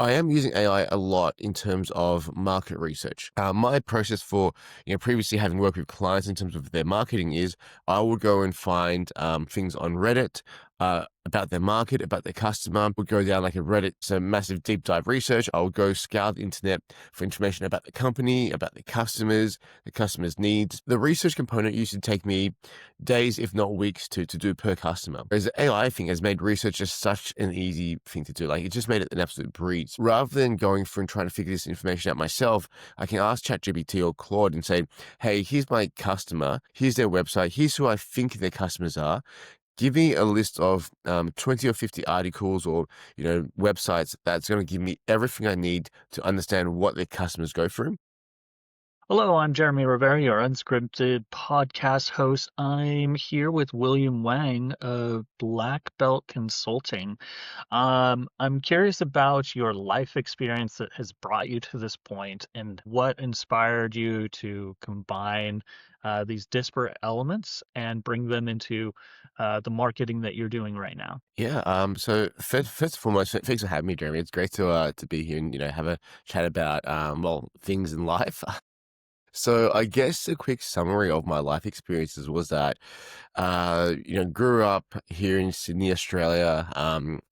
I am using AI a lot in terms of market research. My process for, previously having worked with clients in terms of their marketing is I would go and find things on Reddit about their market, about their customer. Would go down like a Reddit, so massive deep dive research. I would go scour the internet for information about the company, about the customers' needs. The research component used to take me days, if not weeks, to do per customer. Whereas the AI thing has made research just such an easy thing to do. Like it just made it an absolute breeze. Rather than going through and trying to figure this information out myself, I can ask ChatGPT or Claude and say, hey, here's my customer, here's their website, here's who I think their customers are. Give me a list of 20 or 50 articles or websites that's going to give me everything I need to understand what their customers go through. Hello, I'm Jeremy Rivera, your unscripted podcast host. I'm here with William Wang of Black Belt Consulting. I'm curious about your life experience that has brought you to this point and what inspired you to combine these disparate elements and bring them into the marketing that you're doing right now. Yeah. So first and foremost, thanks for having me, Jeremy. It's great to be here and have a chat about things in life. So I guess a quick summary of my life experiences was that, grew up here in Sydney, Australia,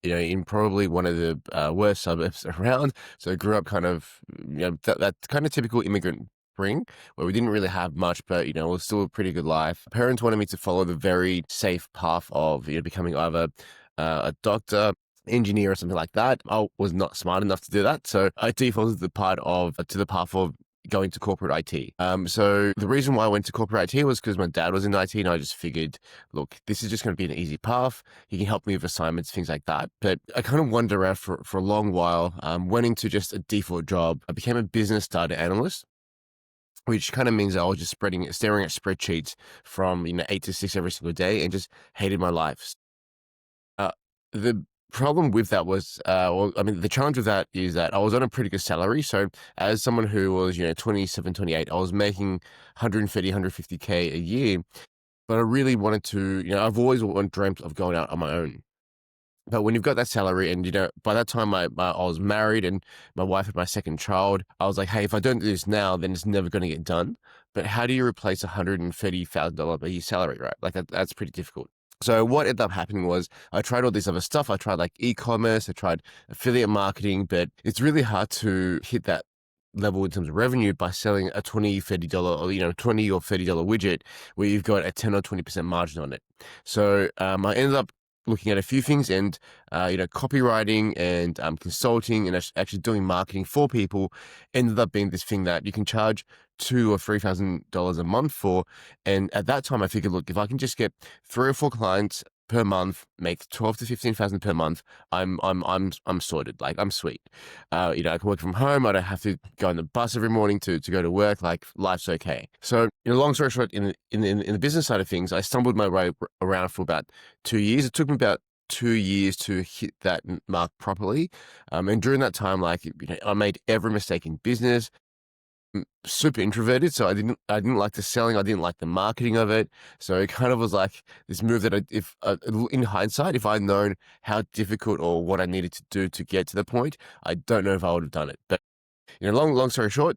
in probably one of the worst suburbs around. So I grew up kind of, that kind of typical immigrant bring where we didn't really have much, but, it was still a pretty good life. Parents wanted me to follow the very safe path of, becoming either a doctor, engineer or something like that. I was not smart enough to do that. So I defaulted to the path of going to corporate IT. So the reason why I went to corporate IT was because my dad was in IT and I just figured, look, this is just going to be an easy path. He can help me with assignments, things like that. But I kind of wandered around for a long while, went into just a default job. I became a business data analyst, which kind of means that I was just staring at spreadsheets from, 8 to 6 every single day and just hated my life. Uh, the problem with that was, the challenge with that is that I was on a pretty good salary. So as someone who was, 27, 28, I was making 130, 150K a year. But I really wanted to, I've always dreamt of going out on my own. But when you've got that salary and, by that time I was married and my wife had my second child, I was like, hey, if I don't do this now, then it's never going to get done. But how do you replace $130,000 a year salary, right? Like that's pretty difficult. So what ended up happening was I tried all this other stuff. I tried like e-commerce, I tried affiliate marketing, but it's really hard to hit that level in terms of revenue by selling a $20, $30 or, $20 or $30 widget where you've got a 10 or 20% margin on it. So I ended up looking at a few things and, copywriting and consulting and actually doing marketing for people ended up being this thing that you can charge $2,000 or $3,000 a month for. And at that time, I figured, look, if I can just get 3 or 4 clients per month, make 12 to 15,000 per month, I'm sorted. Like I'm sweet. I can work from home. I don't have to go on the bus every morning to go to work. Like life's okay. So, long story short, in the business side of things, I stumbled my way around for about 2 years. It took me about 2 years to hit that mark properly. And during that time, like, I made every mistake in business. Super introverted, so I didn't like the selling, I didn't like the marketing of it. So it kind of was like this move that if in hindsight, if I'd known how difficult or what I needed to do to get to the point, I don't know if I would have done it. But long story short,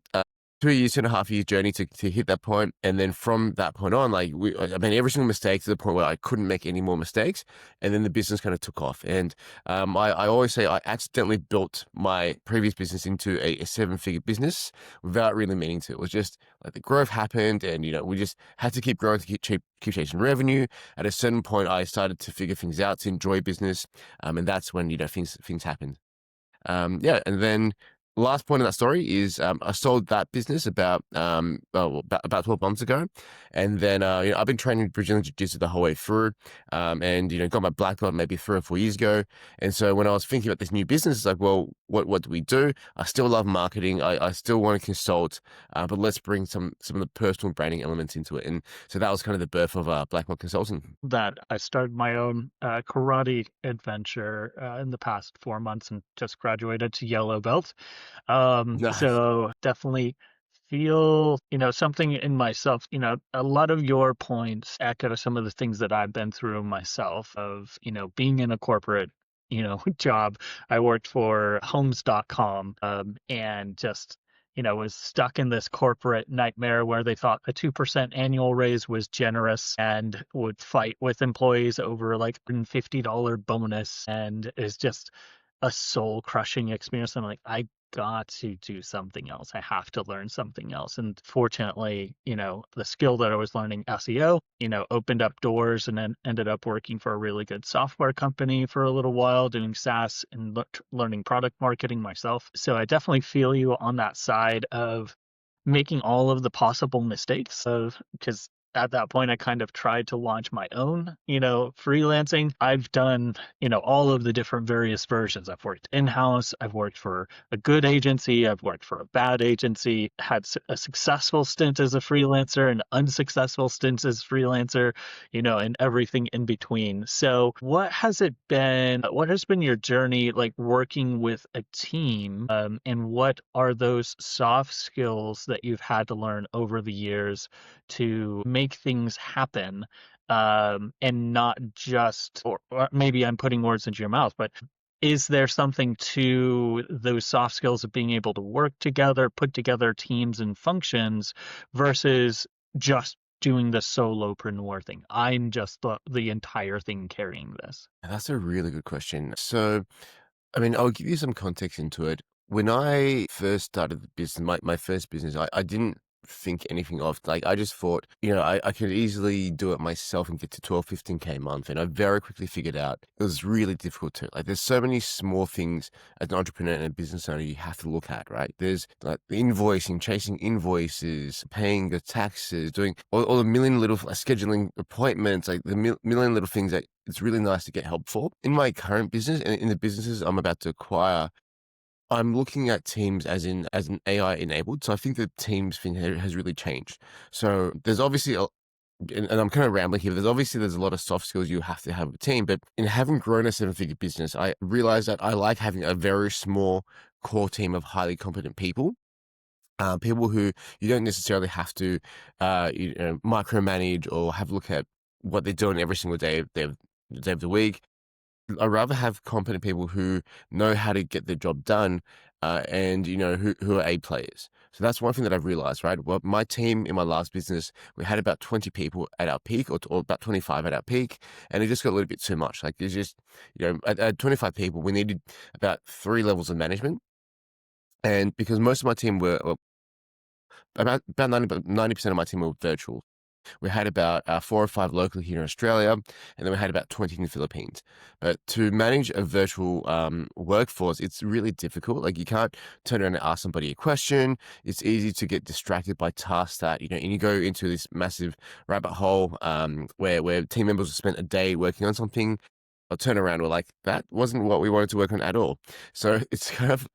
2 years, 2.5 years journey to hit that point. And then from that point on, like I made every single mistake to the point where I couldn't make any more mistakes. And then the business kind of took off. And I always say I accidentally built my previous business into a 7-figure business without really meaning to. It was just like the growth happened and, we just had to keep growing to keep chasing revenue. At a certain point, I started to figure things out, to enjoy business. And that's when, things happened. And then last point of that story is I sold that business about 12 months ago, and then I've been training Brazilian Jiu-Jitsu the whole way through, and got my black belt maybe 3 or 4 years ago. And so when I was thinking about this new business, it's like, well, what do we do? I still love marketing. I still want to consult, but let's bring some of the personal branding elements into it. And so that was kind of the birth of Black Belt Consulting. That I started my own karate adventure in the past 4 months and just graduated to yellow belt. Nice. So definitely feel, something in myself, a lot of your points echo some of the things that I've been through myself of, being in a corporate job. I worked for homes.com, and just, was stuck in this corporate nightmare where they thought a 2% annual raise was generous and would fight with employees over like $150 bonus. And it's just a soul crushing experience. I'm like, I got to do something else. I have to learn something else. And fortunately, the skill that I was learning, SEO, opened up doors, and then ended up working for a really good software company for a little while, doing SaaS and learning product marketing myself. So I definitely feel you on that side of making all of the possible mistakes of, because at that point I kind of tried to launch my own, freelancing. I've done, all of the different various versions. I've worked in-house, I've worked for a good agency, I've worked for a bad agency, had a successful stint as a freelancer, an unsuccessful stint as freelancer, and everything in between. So what has been your journey like working with a team, and what are those soft skills that you've had to learn over the years to make things happen, and not just, or maybe I'm putting words into your mouth, but is there something to those soft skills of being able to work together, put together teams and functions versus just doing the solopreneur thing? I'm just the entire thing carrying this. That's a really good question. So, I mean, I'll give you some context into it. When I first started the business, my first business, I didn't think anything of, like, I just thought, I could easily do it myself and get to 12, 15K a month. And I very quickly figured out it was really difficult to, like, there's so many small things as an entrepreneur and a business owner you have to look at, right? There's like the invoicing, chasing invoices, paying the taxes, doing all the million little scheduling appointments, like the million little things that it's really nice to get help for. In my current business and in the businesses I'm about to acquire, I'm looking at Teams as an AI enabled. So I think the Teams thing has really changed. So there's obviously and I'm kind of rambling here. There's a lot of soft skills you have to have with a team, but in having grown a seven-figure business, I realized that I like having a very small core team of highly competent people. People who you don't necessarily have to, micromanage or have a look at what they're doing every single day of the week. I'd rather have competent people who know how to get the job done, and who are A players. So that's one thing that I've realized, right? Well, my team in my last business, we had about 20 people at our peak, or about 25 at our peak, and it just got a little bit too much. Like, it's just, at 25 people, we needed about 3 levels of management, and because most of my team were, well, about 90% of my team were virtual. We had about 4 or 5 locally here in Australia, and then we had about 20 in the Philippines. But to manage a virtual workforce, it's really difficult. Like, you can't turn around and ask somebody a question. It's easy to get distracted by tasks that, and you go into this massive rabbit hole, where team members will spend a day working on something. I'll turn around, we're like, that wasn't what we wanted to work on at all. So it's kind of,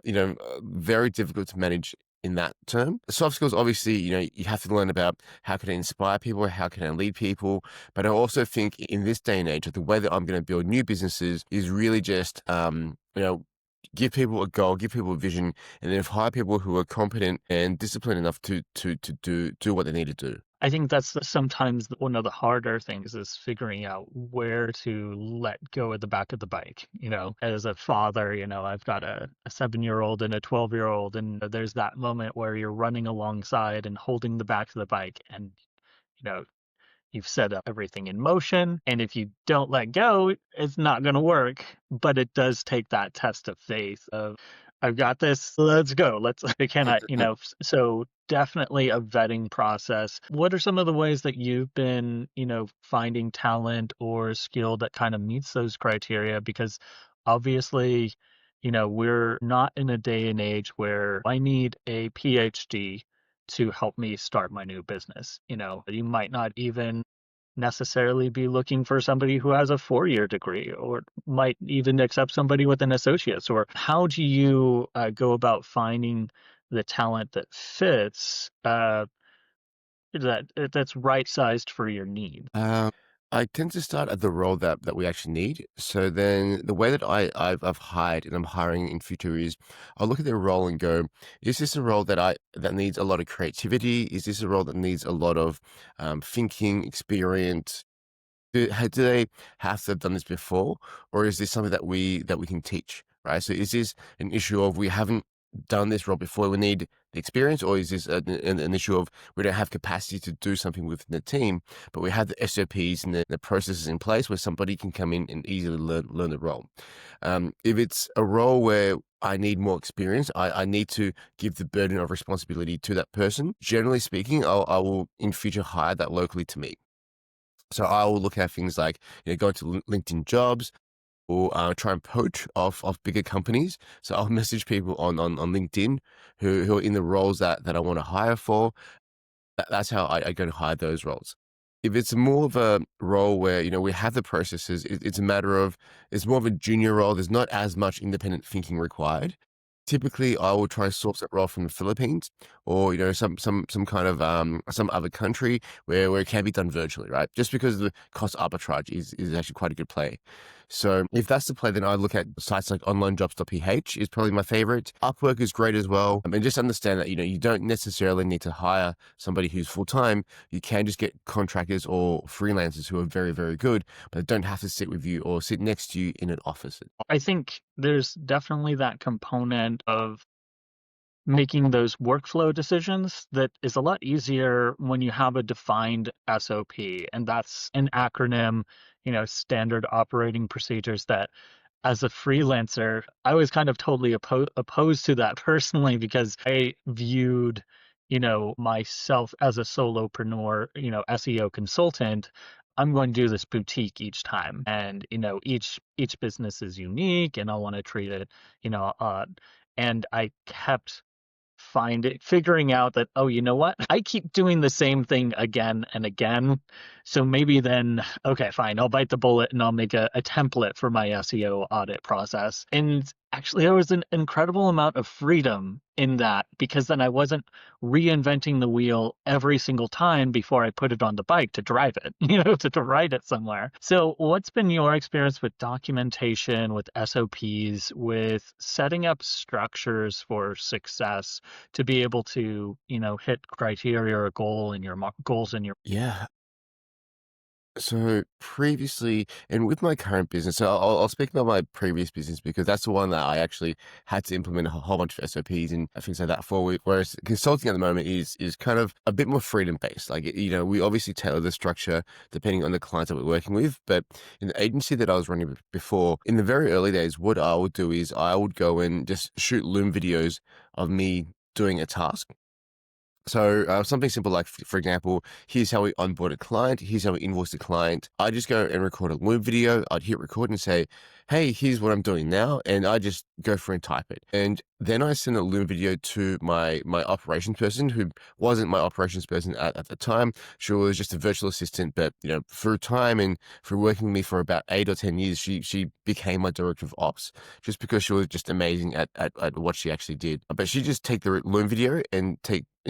very difficult to manage in that term. Soft skills, obviously, you have to learn about how can I inspire people, how can I lead people. But I also think in this day and age, the way that I'm going to build new businesses is really just, give people a goal, give people a vision, and then hire people who are competent and disciplined enough to do what they need to do. I think that's sometimes one of the harder things is figuring out where to let go of the back of the bike. As a father, I've got a 7-year-old and a 12-year-old, and there's that moment where you're running alongside and holding the back of the bike, and you know you've set up everything in motion, and if you don't let go, it's not going to work. But it does take that test of faith of, I've got this, let's go. I cannot, so definitely a vetting process. What are some of the ways that you've been, finding talent or skill that kind of meets those criteria? Because obviously, we're not in a day and age where I need a PhD to help me start my new business. You might not even necessarily be looking for somebody who has a 4-year degree, or might even accept somebody with an associate's. Or how do you go about finding the talent that fits, that's right sized for your need? Um, I tend to start at the role that we actually need. So then the way that I've hired and I'm hiring in future is I'll look at their role and go, is this a role that needs a lot of creativity? Is this a role that needs a lot of thinking, experience? Do they have to have done this before, or is this something that we can teach, right? So is this an issue of we haven't done this role before, we need the experience, or is this an issue of we don't have capacity to do something within the team, but we have the SOPs and the processes in place where somebody can come in and easily learn the role. If it's a role where I need more experience, I need to give the burden of responsibility to that person. Generally speaking, I will in future hire that locally to me. So I will look at things like, go to LinkedIn Jobs, or try and poach off bigger companies. So I'll message people on LinkedIn who are in the roles that I want to hire for. That's how I go and hire those roles. If it's more of a role where, we have the processes, it's a matter of, it's more of a junior role. There's not as much independent thinking required. Typically, I will try to source that role from the Philippines, or some kind of some other country where it can be done virtually, right? Just because the cost arbitrage is actually quite a good play. So if that's the play, then I look at sites like jobs.ph is probably my favorite. Upwork is great as well. I mean, just understand that you don't necessarily need to hire somebody who's full time. You can just get contractors or freelancers who are very, very good, but they don't have to sit with you or sit next to you in an office. I think there's definitely that component of making those workflow decisions that is a lot easier when you have a defined SOP, and that's an acronym, standard operating procedures that as a freelancer, I was kind of totally opposed to that personally because I viewed, myself as a solopreneur, SEO consultant. I'm going to do this boutique each time, and each business is unique, and I want to treat it, you know, uh, and I kept figuring out that, oh, you know what? I keep doing the same thing again and again. So maybe then, okay, fine, I'll bite the bullet and I'll make a template for my SEO audit process. And actually, there was an incredible amount of freedom in that because then I wasn't reinventing the wheel every single time before I put it on the bike to drive it, to ride it somewhere. So, what's been your experience with documentation, with SOPs, with setting up structures for success to be able to, hit criteria or goal in your goals in your. Yeah. So previously, and with my current business, so I'll speak about my previous business because that's the one that I actually had to implement a whole bunch of SOPs and things like that for. Whereas consulting at the moment is kind of a bit more freedom based. Like, we obviously tailor the structure depending on the clients that we're working with. But in the agency that I was running before, in the very early days, what I would do is I would go and just shoot Loom videos of me doing a task. So something simple like, for example, here's how we onboard a client. Here's how we invoice a client. I just go and record a Loom video. I'd hit record and say, hey, here's what I'm doing now. And I just go through and type it. And then I send a Loom video to my operations person who wasn't my operations person at the time. She was just a virtual assistant, but through time and through working with me for about 8 or 10 years, she became my director of ops just because she was just amazing at what she actually did. But she just take the Loom video and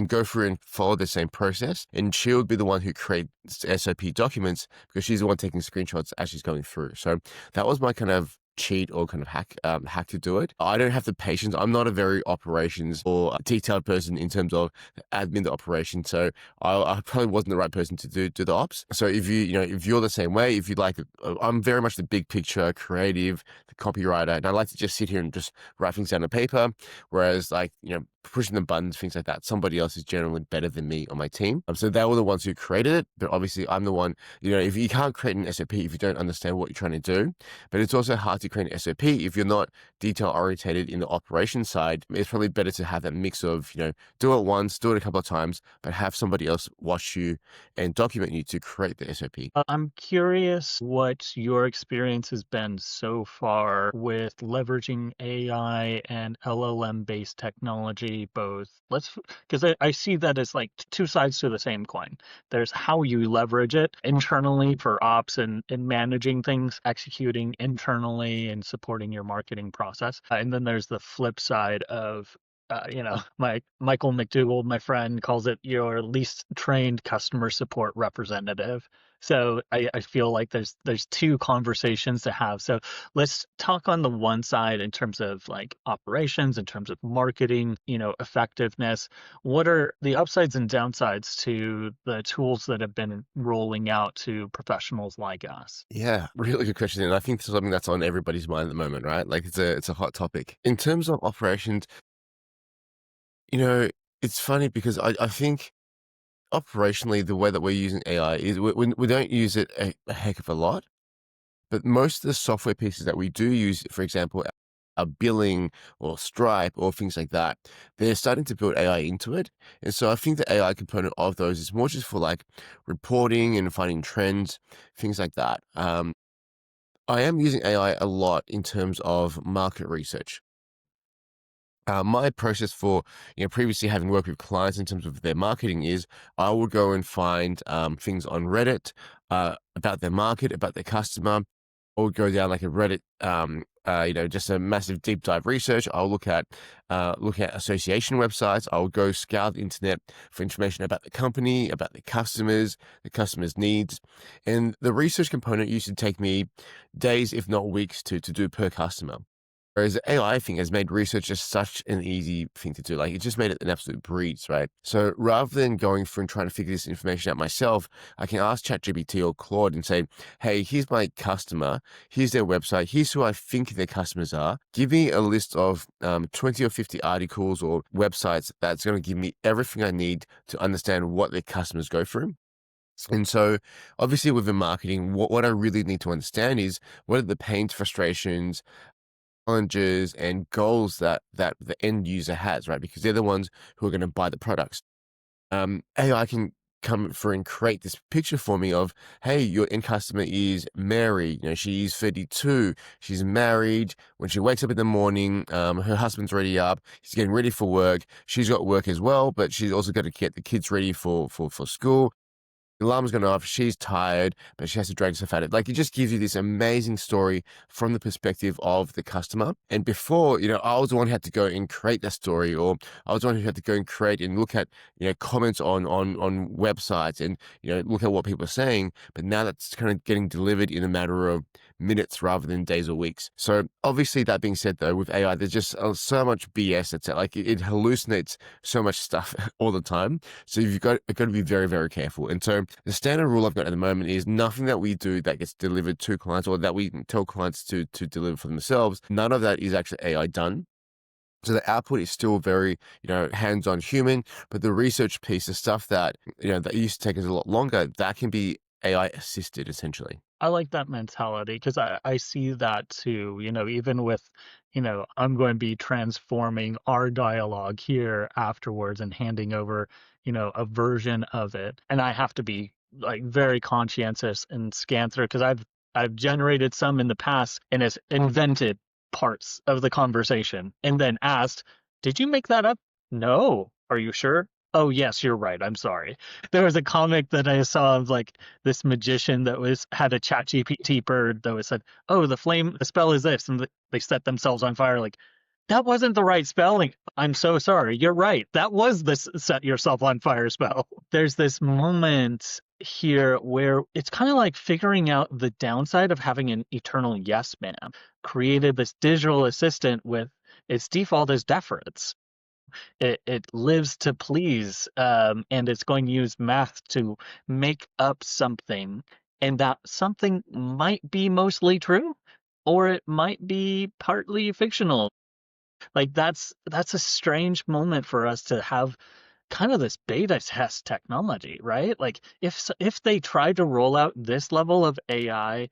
go through and follow the same process. And she'll be the one who creates SOP documents because she's the one taking screenshots as she's going through. So that was my kind of cheat or kind of hack to do it. I don't have the patience. I'm not a very operations or detailed person in terms of admin the operation. So I probably wasn't the right person to do the ops. So if if you're the same way, if you like, I'm very much the big picture creative, the copywriter, and I like to just sit here and just write things down on paper. Whereas like, pushing the buttons, things like that, somebody else is generally better than me on my team. So they were the ones who created it, but obviously I'm the one, if you can't create an SOP if you don't understand what you're trying to do, but it's also hard to create an SOP if you're not detail orientated in the operation side. It's probably better to have that mix of, do it once, do it a couple of times, but have somebody else watch you and document you to create the SOP. I'm curious what your experience has been so far with leveraging AI and LLM-based technology, both. Because I see that as like two sides to the same coin. There's how you leverage it internally for ops and managing things, executing internally and supporting your marketing process. And then there's the flip side of my Michael McDougall, my friend, calls it your least trained customer support representative. So I feel like there's two conversations to have. So let's talk on the one side in terms of like operations, in terms of marketing, effectiveness. What are the upsides and downsides to the tools that have been rolling out to professionals like us? Yeah, really good question, and I think this is something that's on everybody's mind at the moment, right? Like it's a hot topic. In terms of operations, you know, it's funny because I think operationally the way that we're using AI is we don't use it a heck of a lot. But most of the software pieces that we do use, for example, a billing or Stripe or things like that, they're starting to build AI into it. And so I think the AI component of those is more just for like reporting and finding trends, things like that. I am using AI a lot in terms of market research. My process for, previously having worked with clients in terms of their marketing is I will go and find things on Reddit about their market, about their customer. I'll go down like a Reddit, just a massive deep dive research. I'll look at association websites. I'll go scour the internet for information about the company, about the customers' needs, and the research component used to take me days, if not weeks, to do per customer. Whereas the AI thing has made research just such an easy thing to do. Like it just made it an absolute breeze, right? So rather than going through and trying to figure this information out myself, I can ask ChatGPT or Claude and say, hey, here's my customer, here's their website, here's who I think their customers are. Give me a list of 20 or 50 articles or websites that's going to give me everything I need to understand what their customers go through. And so, obviously, within marketing, what I really need to understand is what are the pains, frustrations, challenges and goals that the end user has, right? Because they're the ones who are going to buy the products. AI can come through and create this picture for me of, hey, your end customer is Mary. She's 32. She's married. When she wakes up in the morning, her husband's already up. He's getting ready for work. She's got work as well, but she's also got to get the kids ready for school. The alarm's gone off. She's tired, but she has to drag herself out of it. Like, it just gives you this amazing story from the perspective of the customer. And before, I was the one who had to go and create that story, or I was the one who had to go and create and look at, comments on websites and, look at what people are saying. But now that's kind of getting delivered in a matter of minutes rather than days or weeks. So obviously, that being said, though, with AI, there's just so much BS that's like it hallucinates so much stuff all the time. So you've got to be very, very careful. And so the standard rule I've got at the moment is nothing that we do that gets delivered to clients or that we tell clients to deliver for themselves, none of that is actually AI done. So the output is still very, hands-on human, but the research piece, the stuff that, that used to take us a lot longer, that can be AI assisted essentially. I like that mentality because I see that too, even with, I'm going to be transforming our dialogue here afterwards and handing over, a version of it. And I have to be like very conscientious and scan through because I've generated some in the past and it's invented parts of the conversation and then asked, did you make that up? No. Are you sure? Oh, yes, you're right. I'm sorry. There was a comic that I saw of like this magician that was had a chat GPT bird that was said, "Oh, the spell is this," and they set themselves on fire. Like that wasn't the right spelling. I'm so sorry. You're right. That was this set yourself on fire spell. There's this moment here where it's kind of like figuring out the downside of having an eternal yes man. Created this digital assistant with its default as deference. It lives to please, and it's going to use math to make up something, and that something might be mostly true, or it might be partly fictional. Like that's a strange moment for us to have kind of this beta test technology, right? Like if they tried to roll out this level of AI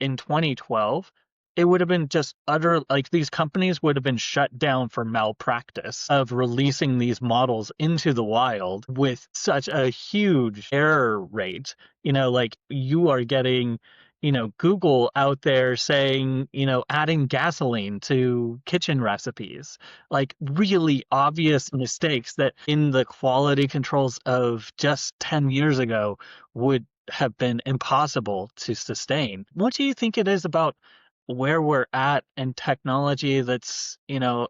in 2012, it would have been just utter like these companies would have been shut down for malpractice of releasing these models into the wild with such a huge error rate. Like you are getting Google out there saying, adding gasoline to kitchen recipes, like really obvious mistakes that in the quality controls of just 10 years ago would have been impossible to sustain. What do you think it is about where we're at and technology that's,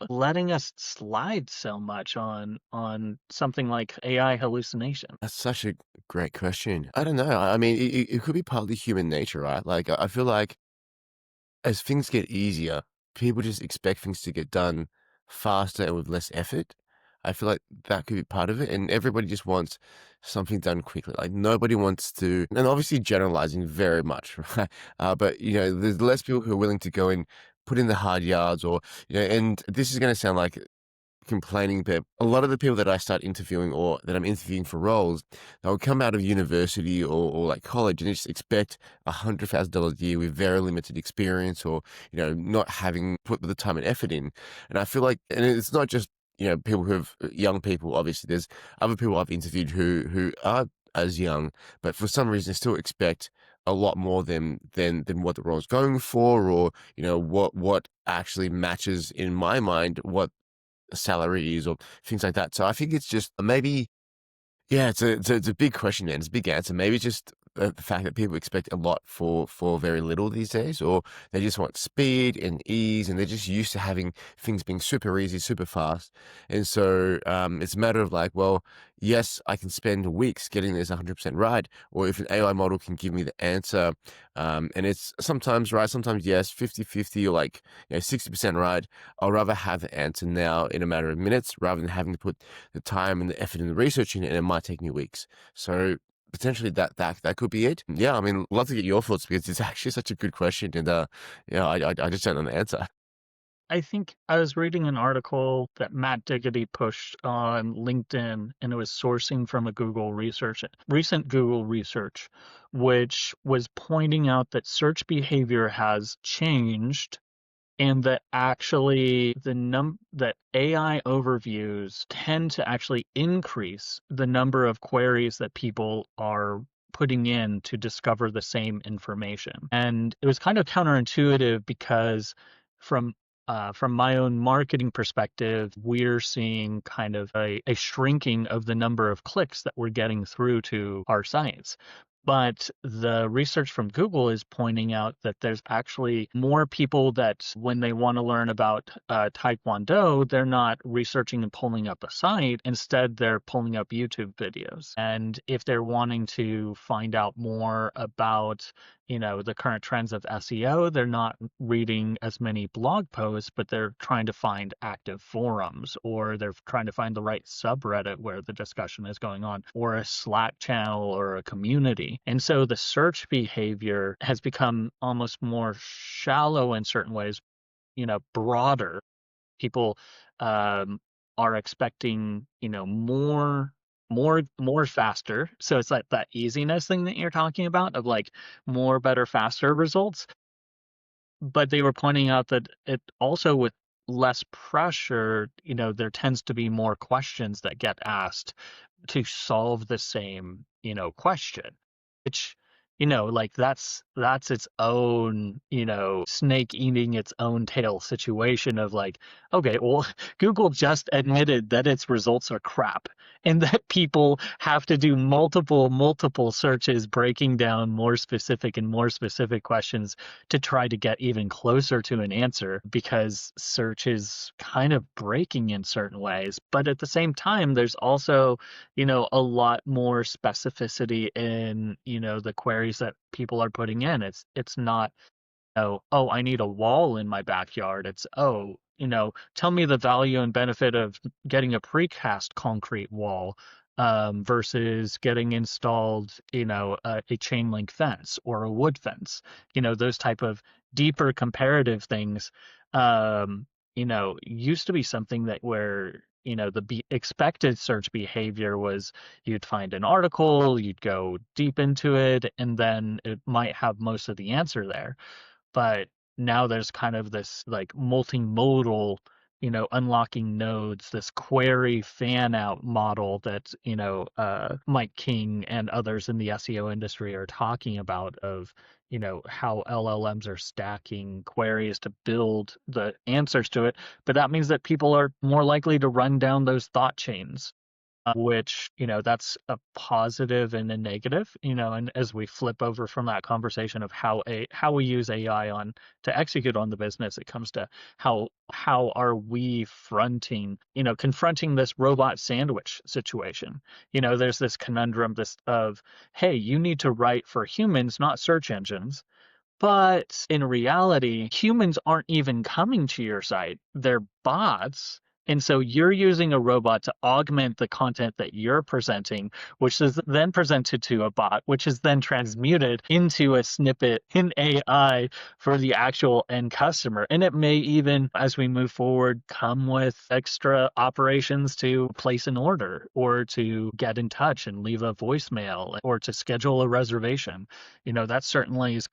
letting us slide so much on something like AI hallucination. That's such a great question. I don't know. I mean, it could be partly human nature, right? Like, I feel like as things get easier, people just expect things to get done faster and with less effort. I feel like that could be part of it, and everybody just wants something done quickly. Like nobody wants to, and obviously generalizing very much, right? But there's less people who are willing to go and put in the hard yards, or and this is going to sound like complaining, but a lot of the people that I start interviewing or that I'm interviewing for roles, they'll come out of university or like college and just expect $100,000 a year with very limited experience or, not having put the time and effort in. And I feel like, and it's not just, people who have young people, obviously, there's other people I've interviewed who are as young, but for some reason still expect a lot more than what the role's going for, or what actually matches in my mind what salaries or things like that. So I think it's just maybe, yeah, it's a big question, man. It's a big answer. Maybe it's just the fact that people expect a lot for very little these days, or they just want speed and ease, and they're just used to having things being super easy, super fast. And so it's a matter of like, well, yes, I can spend weeks getting this 100% right, or if an AI model can give me the answer, and it's sometimes right, sometimes yes, 50-50, or like 60% right. I'll rather have the answer now in a matter of minutes rather than having to put the time and the effort and the research in it, and it might take me weeks. So potentially that could be it. Yeah, I mean, love to get your thoughts because it's actually such a good question, and I just don't know the answer. I think I was reading an article that Matt Diggity pushed on LinkedIn, and it was sourcing from a recent Google research, which was pointing out that search behavior has changed and that actually that AI overviews tend to actually increase the number of queries that people are putting in to discover the same information. And it was kind of counterintuitive because from from my own marketing perspective, we're seeing kind of a shrinking of the number of clicks that we're getting through to our sites. But the research from Google is pointing out that there's actually more people that when they want to learn about Taekwondo, they're not researching and pulling up a site. Instead, they're pulling up YouTube videos. And if they're wanting to find out more about, the current trends of SEO, they're not reading as many blog posts, but they're trying to find active forums, or they're trying to find the right subreddit where the discussion is going on, or a Slack channel or a community. And so the search behavior has become almost more shallow in certain ways, broader. People are expecting, more faster. So it's like that easiness thing that you're talking about of like more, better, faster results. But they were pointing out that it also with less pressure, there tends to be more questions that get asked to solve the same, question, which, like that's its own, snake eating its own tail situation of like, okay, well, Google just admitted that its results are crap and that people have to do multiple searches breaking down more specific and more specific questions to try to get even closer to an answer because search is kind of breaking in certain ways. But at the same time, there's also, a lot more specificity in, the queries that people are putting in. It's not, oh, I need a wall in my backyard. It's, oh, tell me the value and benefit of getting a precast concrete wall versus getting installed, a chain link fence or a wood fence. Those type of deeper comparative things, used to be something that where, expected search behavior was you'd find an article, you'd go deep into it, and then it might have most of the answer there. But now there's kind of this like multimodal, unlocking nodes, this query fan out model that, Mike King and others in the SEO industry are talking about of, how LLMs are stacking queries to build the answers to it. But that means that people are more likely to run down those thought chains. which, that's a positive and a negative, and as we flip over from that conversation of how we use AI on to execute on the business, it comes to how are we confronting this robot sandwich situation. There's this conundrum this of, hey, you need to write for humans, not search engines. But in reality, humans aren't even coming to your site. They're bots. And so you're using a robot to augment the content that you're presenting, which is then presented to a bot, which is then transmuted into a snippet in AI for the actual end customer. And it may even, as we move forward, come with extra operations to place an order or to get in touch and leave a voicemail or to schedule a reservation. That certainly is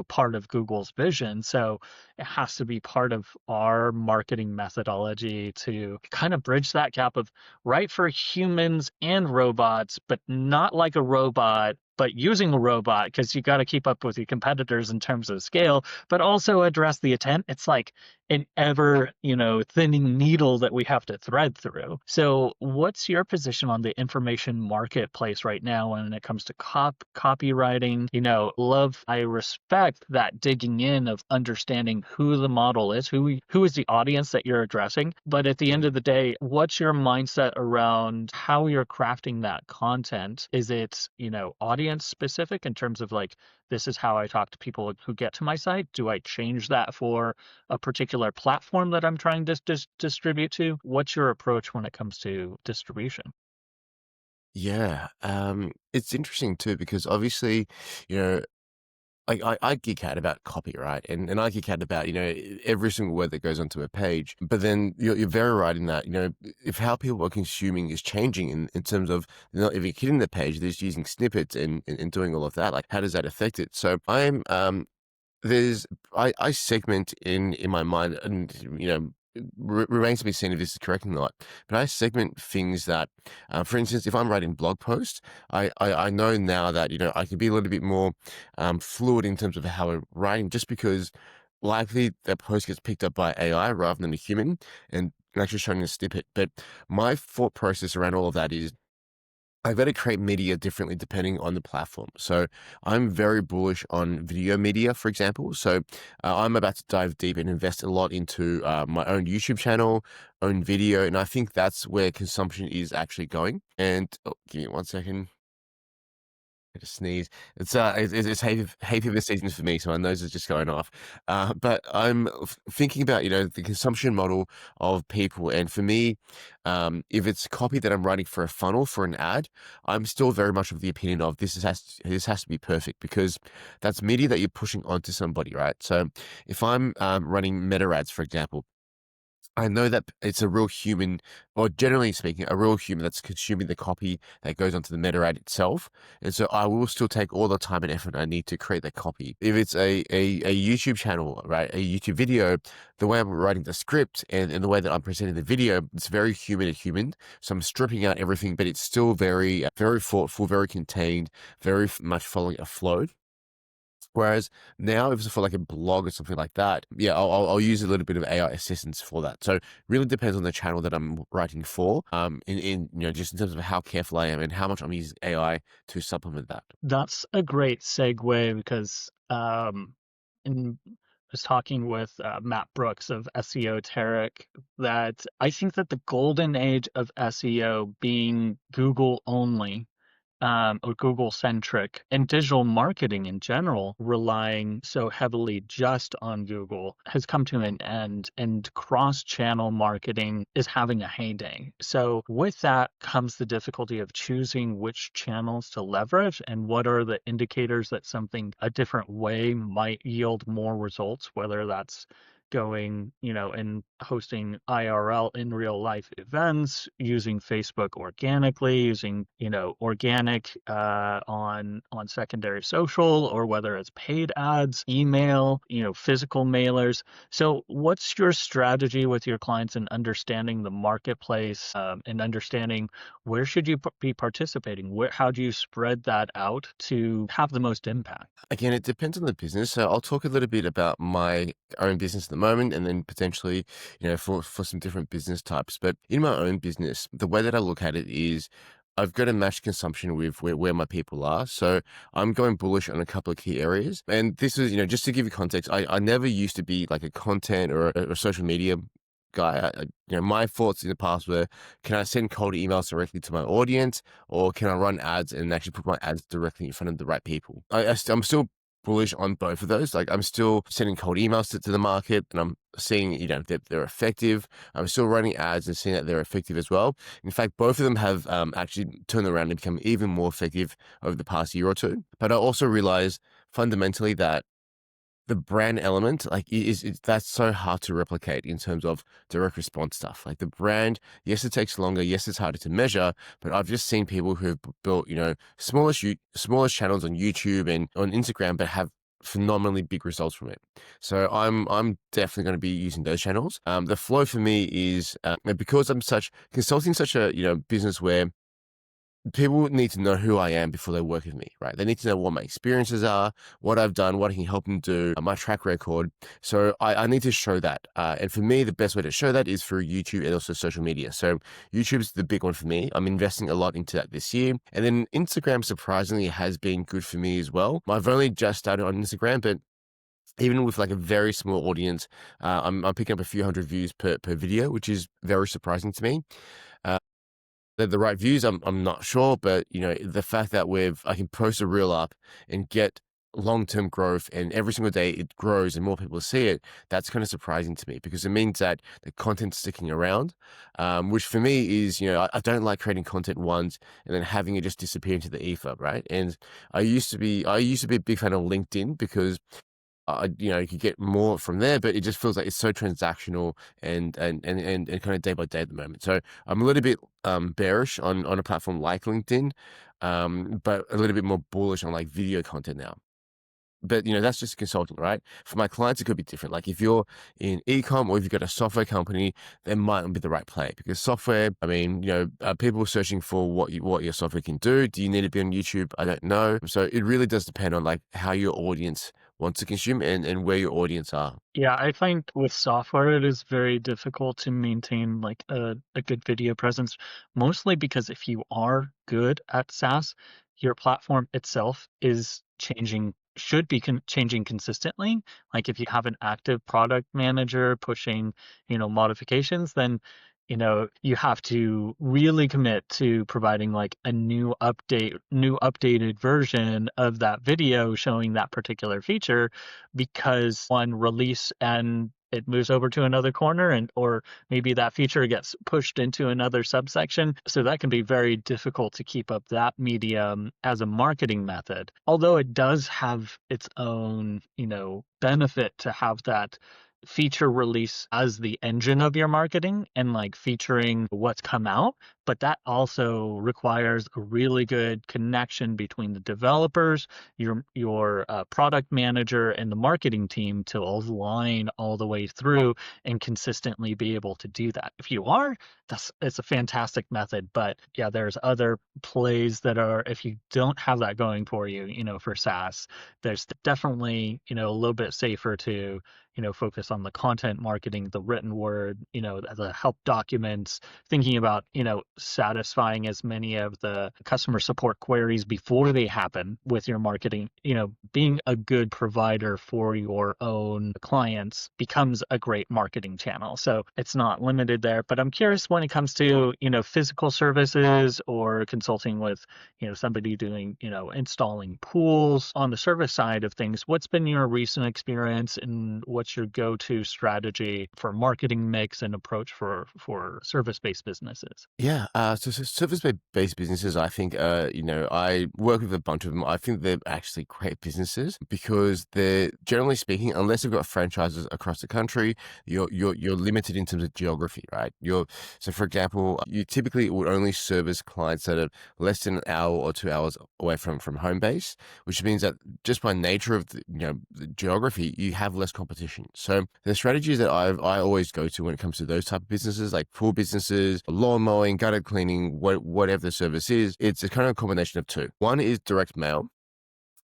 part of Google's vision. So it has to be part of our marketing methodology to kind of bridge that gap of right for humans and robots, but not like a robot, but using a robot because you got to keep up with your competitors in terms of scale, but also address the intent. It's like an ever, thinning needle that we have to thread through. So, what's your position on the information marketplace right now when it comes to copywriting? I respect that digging in of understanding who the model is, who is the audience that you're addressing. But at the end of the day, what's your mindset around how you're crafting that content? Is it, audience specific in terms of like, this is how I talk to people who get to my site? Do I change that for a particular platform that I'm trying to distribute to? What's your approach when it comes to distribution? Yeah, it's interesting too because obviously, you know, I geek out about copy, right? And I geek out about, every single word that goes onto a page. But then you're very right in that, if how people are consuming is changing in terms of, if you're hitting the page, they're just using snippets and doing all of that, like how does that affect it? So there's I segment in my mind, and remains to be seen if this is correct or not. But I segment things that, for instance, if I'm writing blog posts, I know now that I can be a little bit more fluid in terms of how I'm writing, just because likely that post gets picked up by AI rather than a human, and actually showing a snippet. But my thought process around all of that is I've got to create media differently depending on the platform. So I'm very bullish on video media, for example. So I'm about to dive deep and invest a lot into my own YouTube channel, own video, and I think that's where consumption is actually going. And oh, give me one second. I just sneeze. It's hay fever season for me, so my nose is just going off. But I'm thinking about the consumption model of people, and for me, if it's copy that I'm writing for a funnel for an ad, I'm still very much of the opinion of this has to be perfect because that's media that you're pushing onto somebody, right? So if I'm running meta ads, for example. I know that it's a real human, or generally speaking, a real human that's consuming the copy that goes onto the meta ad itself. And so I will still take all the time and effort I need to create that copy. If it's a YouTube channel, right, a YouTube video, the way I'm writing the script and the way that I'm presenting the video, it's very human and human. So I'm stripping out everything, but it's still very, very thoughtful, very contained, very much following a flow. Whereas now, if it's for like a blog or something like that, yeah, I'll use a little bit of AI assistance for that. So really depends on the channel that I'm writing for. In just in terms of how careful I am and how much I'm using AI to supplement that. That's a great segue because in I was talking with Matt Brooks of SEO Tarek that I think that the golden age of SEO being Google only or Google centric and digital marketing in general, relying so heavily just on Google, has come to an end, and cross channel marketing is having a heyday. So, with that comes the difficulty of choosing which channels to leverage and what are the indicators that something a different way might yield more results, whether that's going, and hosting IRL in real life events, using Facebook organically, using, organic on secondary social, or whether it's paid ads, email, physical mailers. So, what's your strategy with your clients in understanding the marketplace and understanding where should you be participating? How do you spread that out to have the most impact? Again, it depends on the business. So I'll talk a little bit about my own business at the moment, and then potentially, for some different business types. But in my own business, the way that I look at it is I've got to match consumption with where my people are. So I'm going bullish on a couple of key areas. And this is, just to give you context, I never used to be like a content or a social media guy. My thoughts in the past were, can I send cold emails directly to my audience, or can I run ads and actually put my ads directly in front of the right people? I'm still bullish on both of those. Like, I'm still sending cold emails to the market, and I'm seeing, that they're effective. I'm still running ads and seeing that they're effective as well. In fact, both of them have actually turned around and become even more effective over the past year or two. But I also realized fundamentally that the brand element, like, that's so hard to replicate in terms of direct response stuff. Like, the brand, yes, it takes longer. Yes, it's harder to measure, but I've just seen people who've built, smallish channels on YouTube and on Instagram, but have phenomenally big results from it. So I'm definitely going to be using those channels. The flow for me is because I'm consulting such a, business where people need to know who I am before they work with me, right? They need to know what my experiences are, what I've done, what I can help them do, my track record. So I need to show that. And for me, the best way to show that is through YouTube and also social media. So YouTube's the big one for me. I'm investing a lot into that this year. And then Instagram, surprisingly, has been good for me as well. I've only just started on Instagram, but even with like a very small audience, I'm picking up a few hundred views per video, which is very surprising to me. Uh, the right views, I'm not sure, but the fact that I can post a reel up and get long-term growth, and every single day it grows and more people see it, that's kind of surprising to me, because it means that the content's sticking around, which for me is, I don't like creating content once and then having it just disappear into the ether, right? And I used to be a big fan of LinkedIn, because you could get more from there, but it just feels like it's so transactional and kind of day by day at the moment. So I'm a little bit bearish on a platform like LinkedIn, but a little bit more bullish on like video content now. But that's just consulting, right? For my clients, it could be different. Like, if you're in e-com, or if you've got a software company, that might not be the right play, because software, I mean, people are searching for what your software can do. Do you need to be on YouTube? I don't know. So it really does depend on like how your audience wants to consume, and where your audience are. Yeah, I find with software it is very difficult to maintain like a good video presence, mostly because if you are good at SaaS, your platform itself is should be changing consistently. Like, if you have an active product manager pushing, modifications, then you have to really commit to providing like a new updated version of that video showing that particular feature, because one release and it moves over to another corner, and or maybe that feature gets pushed into another subsection. So that can be very difficult to keep up that medium as a marketing method. Although it does have its own, benefit to have that feature release as the engine of your marketing and like featuring what's come out, but that also requires a really good connection between the developers, your product manager, and the marketing team to align all the way through and consistently be able to do that. If you are, it's a fantastic method. But yeah, there's other plays that are, if you don't have that going for you, for SaaS, there's definitely, a little bit safer to focus on the content marketing, the written word, the help documents, thinking about, satisfying as many of the customer support queries before they happen with your marketing. Being a good provider for your own clients becomes a great marketing channel. So it's not limited there, but I'm curious when it comes to, physical services or consulting with, somebody doing, installing pools on the service side of things. What's been your recent experience, and what's your go-to strategy for marketing mix and approach for service-based businesses? Yeah, so service-based businesses, I think, I work with a bunch of them. I think they're actually great businesses, because they're, generally speaking, unless you've got franchises across the country, you're limited in terms of geography, right? So, for example, you typically would only service clients that are less than an hour or 2 hours away from home base, which means that just by nature of the geography, you have less competition. So the strategies that I always go to when it comes to those type of businesses, like pool businesses, lawn mowing, gutter cleaning, whatever the service is, it's a kind of combination of two. One is direct mail.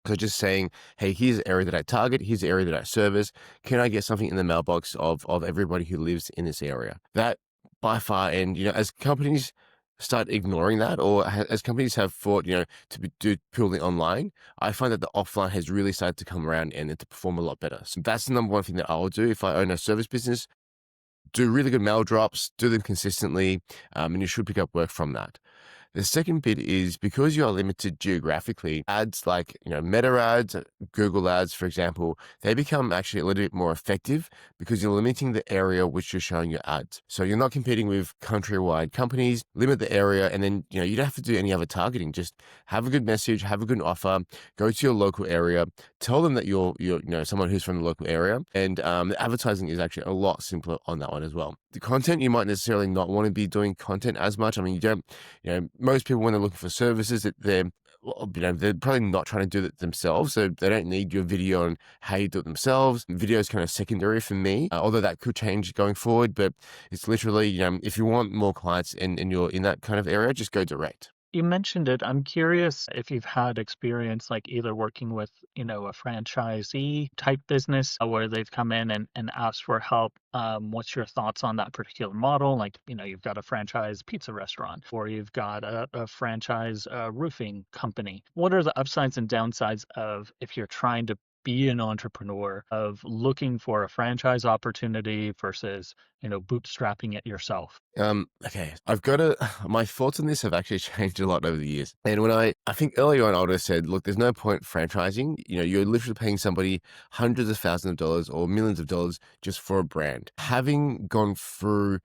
So just saying, hey, here's the area that I target, here's the area that I service. Can I get something in the mailbox of everybody who lives in this area? That by far, and as companies start ignoring that, or as companies have thought, do purely online, I find that the offline has really started to come around and to perform a lot better. So that's the number one thing that I'll do if I own a service business. Do really good mail drops, do them consistently, and you should pick up work from that. The second bit is because you are limited geographically, ads like, Meta ads, Google ads, for example, they become actually a little bit more effective because you're limiting the area which you're showing your ads. So you're not competing with countrywide companies, limit the area, and then, you don't have to do any other targeting. Just have a good message, have a good offer, go to your local area, tell them that you're someone who's from the local area. And the advertising is actually a lot simpler on that one as well. The content, you might necessarily not want to be doing content as much. I mean, most people when they're looking for services, that they're probably not trying to do it themselves, so they don't need your video on how you do it themselves. Video is kind of secondary for me, although that could change going forward. But it's literally, if you want more clients and you're in that kind of area, just go direct. You mentioned it. I'm curious if you've had experience like either working with, a franchisee type business where they've come in and asked for help. What's your thoughts on that particular model? Like, you've got a franchise pizza restaurant or you've got a franchise roofing company. What are the upsides and downsides of if you're trying to be an entrepreneur of looking for a franchise opportunity versus, bootstrapping it yourself? Okay, my thoughts on this have actually changed a lot over the years. And when I think earlier on, I would have said, look, there's no point franchising. You're literally paying somebody hundreds of thousands of dollars or millions of dollars just for a brand. Having gone through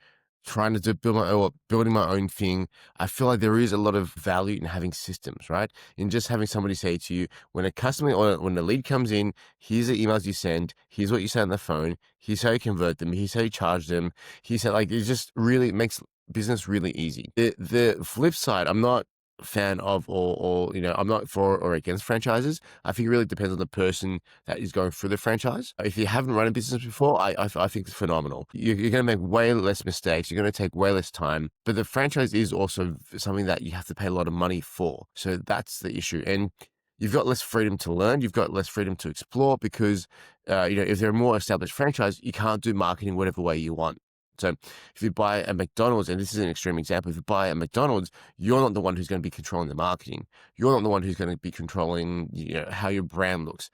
trying to building my own thing, I feel like there is a lot of value in having systems, right? In just having somebody say to you, when a customer or when the lead comes in, here's the emails you send, here's what you say on the phone, here's how you convert them, here's how you charge them. He said, like, it just really makes business really easy. The flip side, I'm not a fan of, or I'm not for or against franchises. I think it really depends on the person that is going through the franchise. If you haven't run a business before, I think it's phenomenal. You're going to make way less mistakes. You're going to take way less time. But the franchise is also something that you have to pay a lot of money for. So that's the issue. And you've got less freedom to learn. You've got less freedom to explore because, if they're a more established franchise, you can't do marketing whatever way you want. So if you buy a McDonald's, and this is an extreme example, if you buy a McDonald's, you're not the one who's going to be controlling the marketing. You're not the one who's going to be controlling, how your brand looks.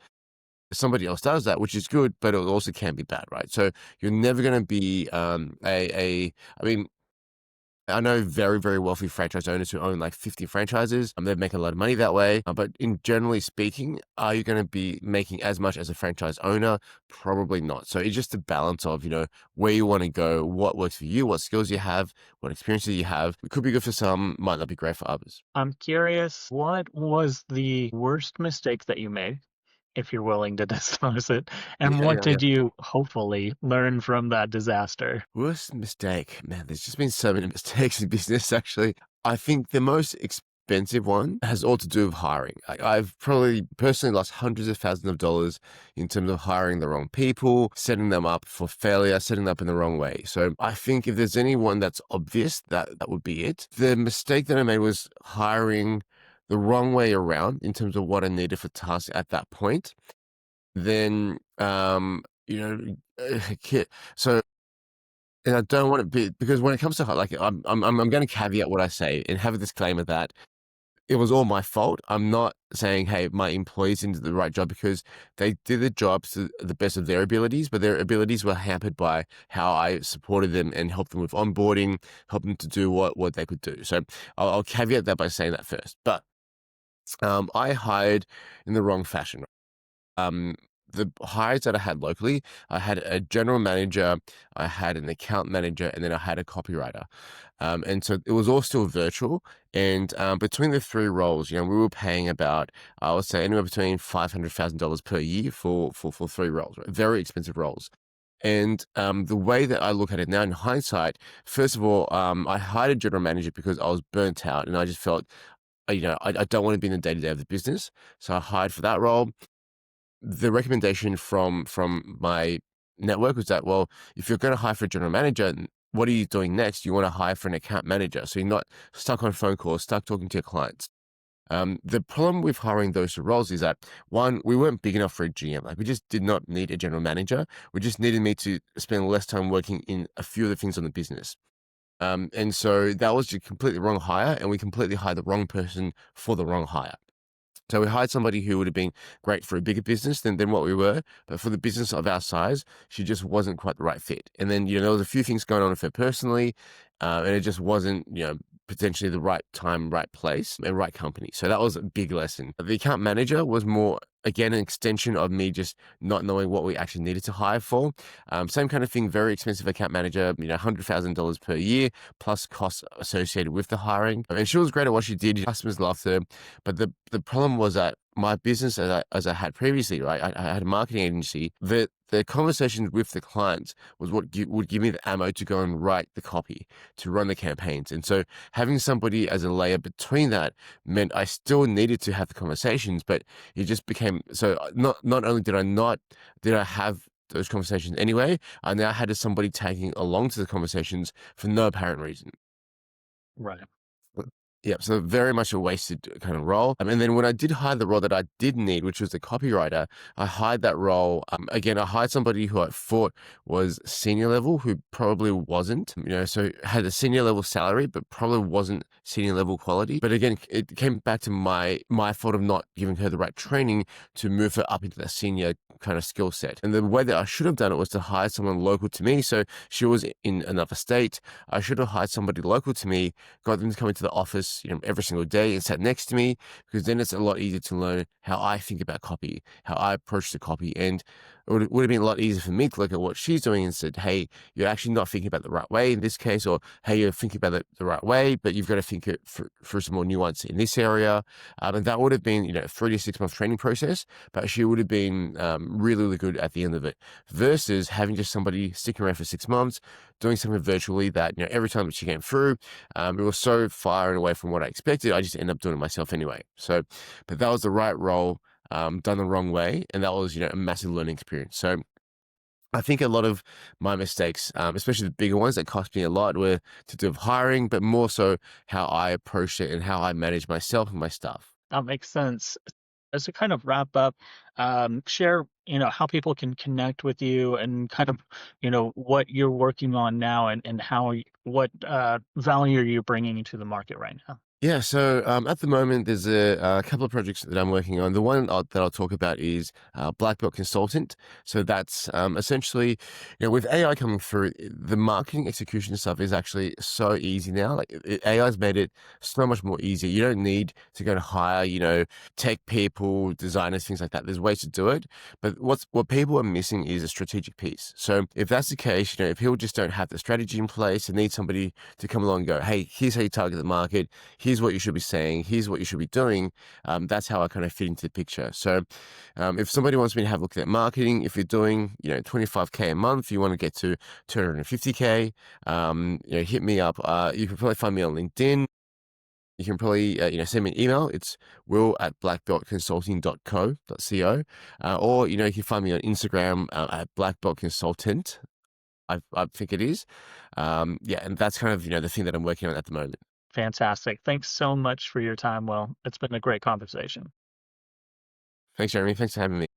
Somebody else does that, which is good, but it also can be bad, right? So you're never going to be I mean, I know very, very wealthy franchise owners who own like 50 franchises. They make a lot of money that way. But in generally speaking, are you going to be making as much as a franchise owner? Probably not. So it's just a balance of, where you want to go, what works for you, what skills you have, what experiences you have. It could be good for some, might not be great for others. I'm curious, what was the worst mistake that you made, if you're willing to disclose it, and Yeah, what yeah, yeah. did you hopefully learn from that disaster? Worst mistake, man, there's just been so many mistakes in business, actually. I think the most expensive one has all to do with hiring. I've probably personally lost hundreds of thousands of dollars in terms of hiring the wrong people, setting them up for failure, setting them up in the wrong way. So I think if there's anyone that's obvious, that would be it. The mistake that I made was hiring the wrong way around in terms of what I needed for tasks at that point. Then, so and I don't want to be, because when it comes to like, I'm going to caveat what I say and have a disclaimer that it was all my fault. I'm not saying, hey, my employees didn't do the right job, because they did the job to the best of their abilities, but their abilities were hampered by how I supported them and helped them with onboarding, helped them to do what they could do. So I'll caveat that by saying that first. But I hired in the wrong fashion. Um, the hires that I had locally, I had a general manager, I had an account manager, and then I had a copywriter. And so it was all still virtual. And between the three roles, we were paying about, I would say, anywhere between $500,000 per year for three roles, right? Very expensive roles. And the way that I look at it now in hindsight, first of all, I hired a general manager because I was burnt out and I just felt, I don't want to be in the day to day of the business. So I hired for that role. The recommendation from my network was that, well, if you're going to hire for a general manager, what are you doing next? You want to hire for an account manager, so you're not stuck on phone calls, stuck talking to your clients. The problem with hiring those two roles is that one, we weren't big enough for a GM. Like we just did not need a general manager. We just needed me to spend less time working in a few of the things on the business. And so that was just completely wrong hire, and we completely hired the wrong person for the wrong hire. So we hired somebody who would have been great for a bigger business than what we were, but for the business of our size, she just wasn't quite the right fit. And then, there was a few things going on with her personally, and it just wasn't, potentially the right time, right place, and right company. So that was a big lesson. The account manager was more, again, an extension of me just not knowing what we actually needed to hire for. Same kind of thing, very expensive account manager, $100,000 per year, plus costs associated with the hiring. And she was great at what she did. Customers loved her. But the problem was that my business, as I had previously, right, I had a marketing agency. The conversations with the clients was what would give me the ammo to go and write the copy, to run the campaigns. And so having somebody as a layer between that meant I still needed to have the conversations, but it just became so. Not only did I have those conversations anyway, I now had somebody tagging along to the conversations for no apparent reason. Right. Yeah, so very much a wasted kind of role. And then when I did hire the role that I did need, which was the copywriter, I hired that role. Again, I hired somebody who I thought was senior level, who probably wasn't, so had a senior level salary, but probably wasn't senior level quality. But again, it came back to my fault of not giving her the right training to move her up into that senior kind of skill set. And the way that I should have done it was to hire someone local to me. So she was in another state. I should have hired somebody local to me, got them to come into the office, every single day and sat next to me, because then it's a lot easier to learn how I think about copy, how I approach the copy. And it would have been a lot easier for me to look at what she's doing and said, hey, you're actually not thinking about it the right way in this case, or hey, you're thinking about it the right way, but you've got to think it through some more nuance in this area. And that would have been, a 3 to 6 month training process, but she would have been really, really good at the end of it, versus having just somebody sticking around for 6 months, doing something virtually that, every time that she came through, it was so far and away from what I expected. I just ended up doing it myself anyway. So, but that was the right role, done the wrong way. And that was, a massive learning experience. So I think a lot of my mistakes, especially the bigger ones that cost me a lot, were to do with hiring, but more so how I approached it and how I managed myself and my stuff. That makes sense. As to kind of wrap up, share, how people can connect with you and kind of, what you're working on now and what value are you bringing to the market right now? Yeah, so at the moment, there's a couple of projects that I'm working on. The one that I'll talk about is Black Belt Consultant. So that's essentially, with AI coming through, the marketing execution stuff is actually so easy now. Like AI's made it so much more easy. You don't need to go and hire, tech people, designers, things like that. There's ways to do it. But what people are missing is a strategic piece. So if that's the case, if people just don't have the strategy in place and need somebody to come along and go, hey, here's how you target the market. Here's what you should be saying, here's what you should be doing. That's how I kind of fit into the picture. So if somebody wants me to have a look at marketing, if you're doing, 25K a month, you want to get to 250K, hit me up. You can probably find me on LinkedIn. You can probably, send me an email. It's will@blackbeltconsulting.co. Or, you can find me on Instagram at blackbeltconsultant. I think it is. Yeah, and that's kind of, the thing that I'm working on at the moment. Fantastic. Thanks so much for your time, Will. It's been a great conversation. Thanks, Jeremy. Thanks for having me.